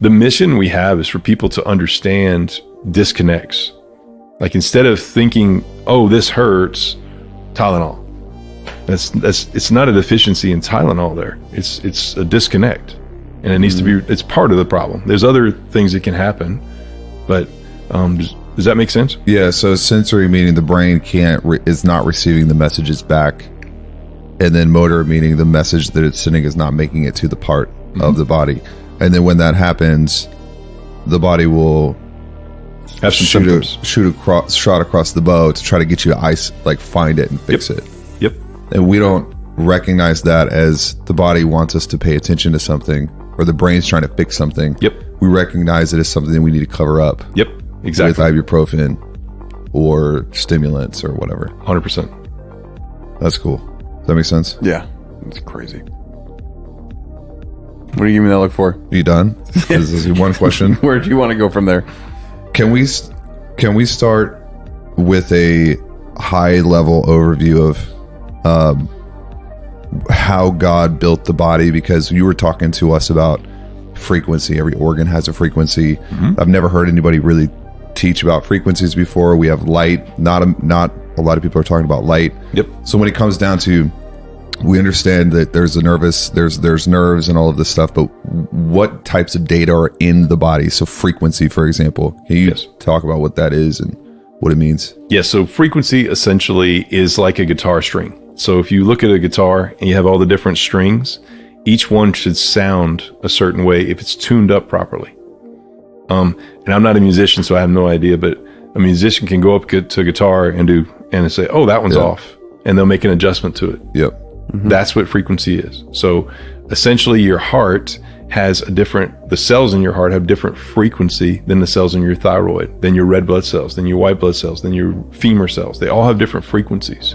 The mission we have is for people to understand disconnects. Like instead of thinking, oh, this hurts, Tylenol. It's not a deficiency in Tylenol there. It's a disconnect. And it needs to be, it's part of the problem. There's other things that can happen, but does that make sense? Yeah, so sensory meaning the brain is not receiving the messages back. And then motor meaning the message that it's sending is not making it to the part of the body. And then when that happens, the body will have some shoot a shot across the bow to try to get you to find it and fix it. Yep. And we don't recognize that as the body wants us to pay attention to something, or the brain's trying to fix something. Yep. We recognize it as something that we need to cover up. Yep. Exactly. With ibuprofen or stimulants or whatever. 100%. That's cool. Does that make sense? Yeah. It's crazy. What are you giving me that look for? Are you done? This is one question. Where do you want to go from there? Can we start with a high level overview of how God built the body? Because you were talking to us about frequency. Every organ has a frequency. I've never heard anybody really teach about frequencies before. We have light. Not a lot of people are talking about light. Yep. So when it comes down to, we understand that there's nerves and all of this stuff, but what types of data are in the body? So frequency, for example, can you talk about what that is and what it means? Yeah. So frequency essentially is like a guitar string. So if you look at a guitar and you have all the different strings, each one should sound a certain way if it's tuned up properly. And I'm not a musician, so I have no idea, but a musician can go up to a guitar and say, oh, that one's off. And they'll make an adjustment to it. Yep. That's what frequency is. So essentially your heart has the cells in your heart have different frequency than the cells in your thyroid, than your red blood cells, than your white blood cells, than your femur cells. They all have different frequencies.